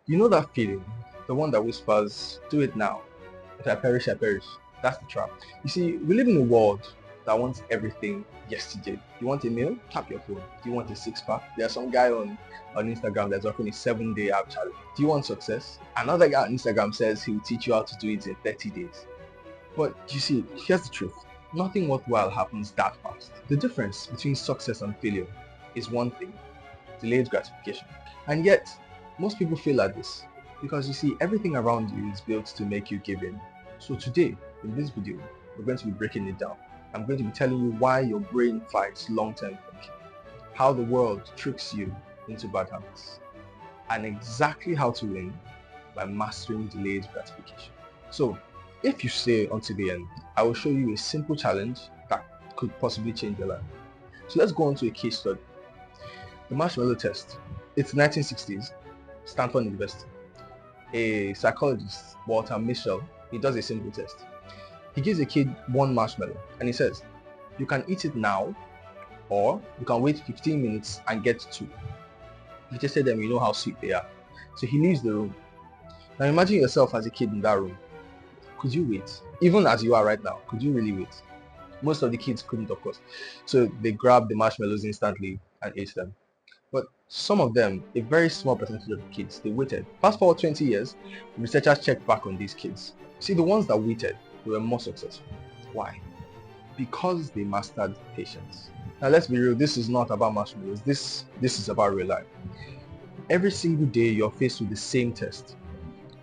You know that feeling, the one that whispers, do it now. If I perish, I perish. That's the trap. You see, we live in a world that wants everything yesterday. You want a meal? Tap your phone. Do you want a six-pack? There's some guy on Instagram that's offering a 7-day app challenge. Do you want success? Another guy on Instagram says he'll teach you how to do it in 30 days. But you see, here's the truth. Nothing worthwhile happens that fast. The difference between success and failure is one thing, delayed gratification. And yet, most people fail at this because you see, everything around you is built to make you give in. So today, in this video, we're going to be breaking it down. I'm going to be telling you why your brain fights long-term thinking, how the world tricks you into bad habits, and exactly how to win by mastering delayed gratification. So, if you stay until the end, I will show you a simple challenge that could possibly change your life. So let's go on to a case study. The marshmallow test. It's 1960s, Stanford University. A psychologist, Walter Mischel, he does a simple test. He gives a kid one marshmallow and he says, you can eat it now or you can wait 15 minutes and get two. He tasted them, you know how sweet they are. So he leaves the room. Now imagine yourself as a kid in that room. Could you wait? Even as you are right now, could you really wait? Most of the kids couldn't, of course. So they grabbed the marshmallows instantly and ate them. But some of them, a very small percentage of the kids, they waited. Fast forward 20 years, researchers checked back on these kids. See, the ones that waited, they were more successful. Why? Because they mastered patience. Now let's be real, this is not about marshmallows. This is about real life. Every single day you're faced with the same test.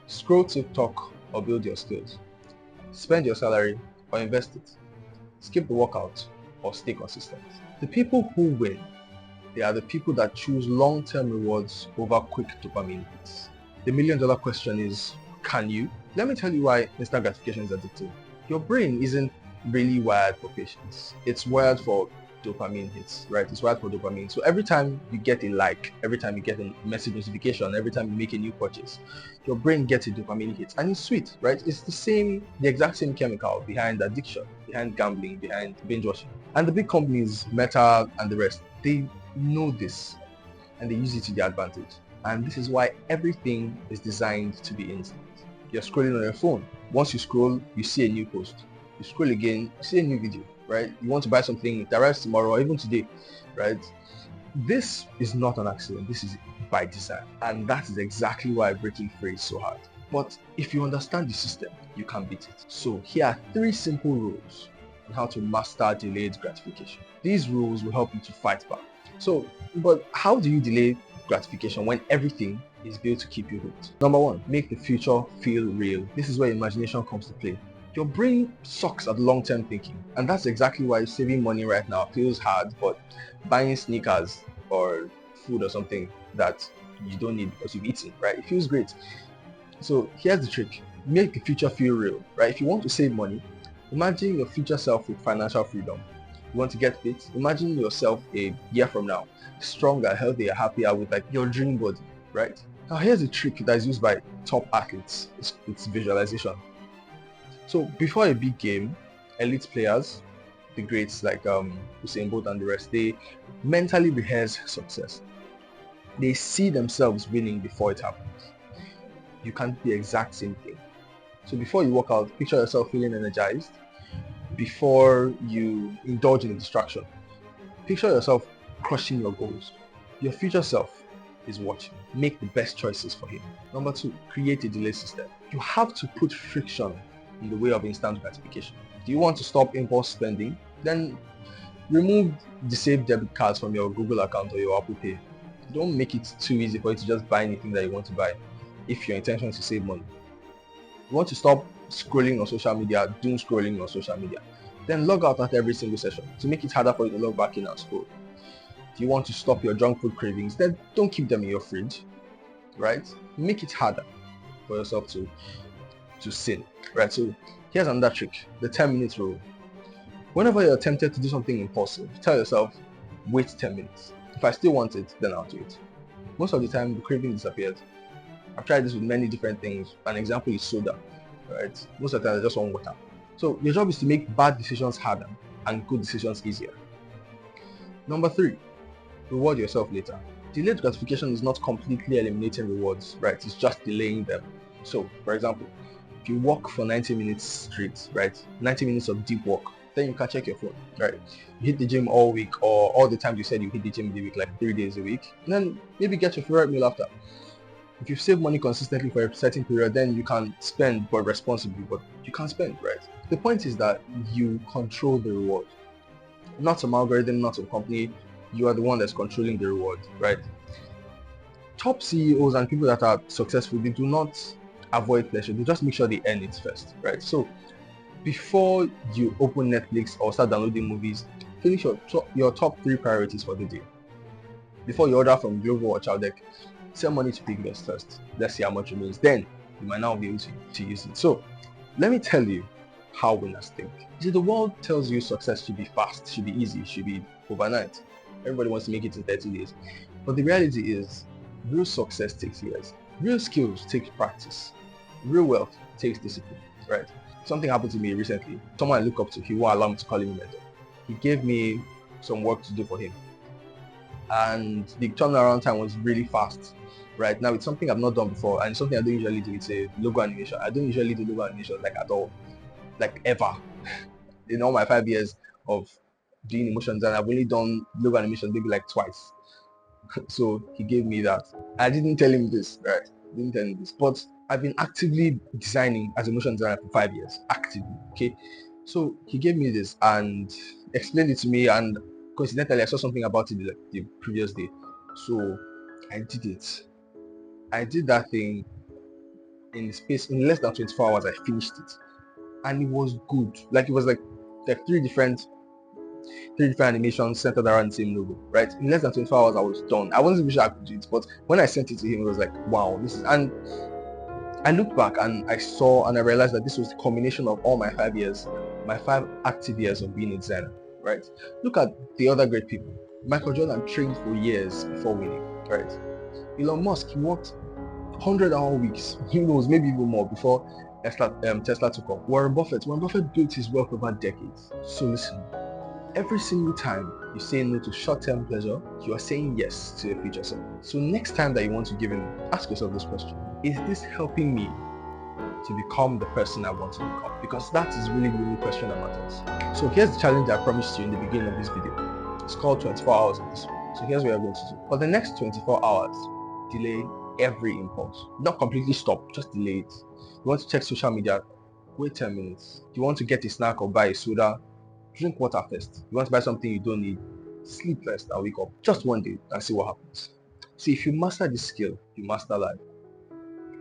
Scroll TikTok or build your skills. Spend your salary or invest it. Skip the workout or stay consistent. The people who win, they are the people that choose long-term rewards over quick dopamine hits. The million-dollar question is, can you? Let me tell you why instant gratification is addictive. Your brain isn't really wired for patience. It's wired for dopamine hits, right? It's wired for dopamine. So every time you get a like, every time you get a message notification, every time you make a new purchase, your brain gets a dopamine hit, and it's sweet, right? It's the exact same chemical behind addiction, behind gambling, behind binge watching. And the big companies, Meta and the rest, they know this and they use it to their advantage. And this is why everything is designed to be instant. You're scrolling on your phone. Once you scroll, you see a new post. You scroll again, you see a new video, right? You want to buy something, it arrives tomorrow or even today, right? This is not an accident. This is by design. And that is exactly why breaking free is so hard. But if you understand the system, you can beat it. So here are 3 simple rules on how to master delayed gratification. These rules will help you to fight back. So, but how do you delay gratification when everything is built to keep you hooked? Number 1, make the future feel real. This is where imagination comes to play. Your brain sucks at long-term thinking, and that's exactly why saving money right now feels hard, but buying sneakers or food or something that you don't need because you've eaten, right? It feels great. So here's the trick. Make the future feel real, right? If you want to save money, imagine your future self with financial freedom. You want to get fit? Imagine yourself a year from now, stronger, healthier, happier, with like your dream body, right? Now here's a trick that is used by top athletes. It's visualization. So before a big game, elite players, the greats like Usain Bolt and the rest, they mentally rehearse success. They see themselves winning before it happens. You can do the exact same thing. So before you work out, picture yourself feeling energized. Before you indulge in a distraction, picture yourself crushing your goals. Your future self is watching. Make the best choices for him. Number 2, create a delay system. You have to put friction in the way of instant gratification. Do you want to stop impulse spending? Then remove the saved debit cards from your Google account or your Apple Pay. Don't make it too easy for you to just buy anything that you want to buy if your intention is to save money. You want to stop scrolling on social media, doom scrolling on social media. Then log out after every single session to make it harder for you to log back in and scroll. Do you want to stop your junk food cravings? Then don't keep them in your fridge, right? Make it harder for yourself to sin, right? So here's another trick, the 10-minute rule. Whenever you're tempted to do something impulsive, tell yourself, wait 10 minutes. If I still want it, then I'll do it. Most of the time, the craving disappears. I've tried this with many different things. An example is soda, right? Most of the time, I just want water. So your job is to make bad decisions harder and good decisions easier. Number 3, reward yourself later. Delayed gratification is not completely eliminating rewards, right? It's just delaying them. So, for example, if you walk for 90 minutes straight, right? 90 minutes of deep work, then you can check your phone, right? You hit the gym all week, or all the times you said you hit the gym in the week, like 3 days a week, and then maybe get your favorite meal after. If you save money consistently for a certain period, then you can spend, but responsibly, but you can't spend, right? The point is that you control the reward. Not some algorithm, not some company. You are the one that's controlling the reward, right? Top CEOs and people that are successful, they do not avoid pleasure. They just make sure they earn it first, right? So before you open Netflix or start downloading movies, finish your top 3 priorities for the day. Before you order from Global or Chowdeck, send money to Pigments first. Let's see how much remains. Then you might now be able to use it. So let me tell you how winners think. See, the world tells you success should be fast, should be easy, should be overnight. Everybody wants to make it in 30 days. But the reality is, real success takes years. Real skills take practice. Real wealth takes discipline, right? Something happened to me recently. Someone I look up to, he won't allow me to call him a mentor. He gave me some work to do for him. And the turnaround time was really fast. Right now, it's something I've not done before, and it's something I don't usually do. It's a logo animation. I don't usually do logo animation like at all, like ever. In all my 5 years of doing emotion design, I've only done logo animation maybe like twice. So he gave me that. I didn't tell him this, right? Didn't tell him this, but I've been actively designing as a motion designer for 5 years, actively. Okay, so he gave me this and explained it to me, and coincidentally, I saw something about it the previous day, so I did it. I did that thing in less than 24 hours. I finished it, and it was good. Like it was like three different animations centered around the same logo, right? In less than 24 hours, I was done. I wasn't even sure I could do it, but when I sent it to him, it was like, wow, this is. And I looked back and I saw and I realized that this was the combination of all my 5 years, my 5 active years of being a designer, right? Look at the other great people. Michael Jordan trained for years before winning, right? Elon Musk, he worked 100-hour weeks, who knows, maybe even more before Tesla took off. Warren Buffett built his wealth over decades. So listen, every single time you say no to short-term pleasure, you are saying yes to your future self. So next time that you want to give in, ask yourself this question: is this helping me to become the person I want to become? Because that is really the only question that matters. So here's the challenge I promised you in the beginning of this video. It's called 24 hours of this. So here's what you're going to do. For the next 24 hours, delay every impulse. Not completely stop, just delay it. You want to check social media, wait 10 minutes. You want to get a snack or buy a soda, drink water first. You want to buy something you don't need, sleep first and wake up. Just one day and see what happens. See, if you master this skill, you master life.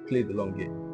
Play the long game.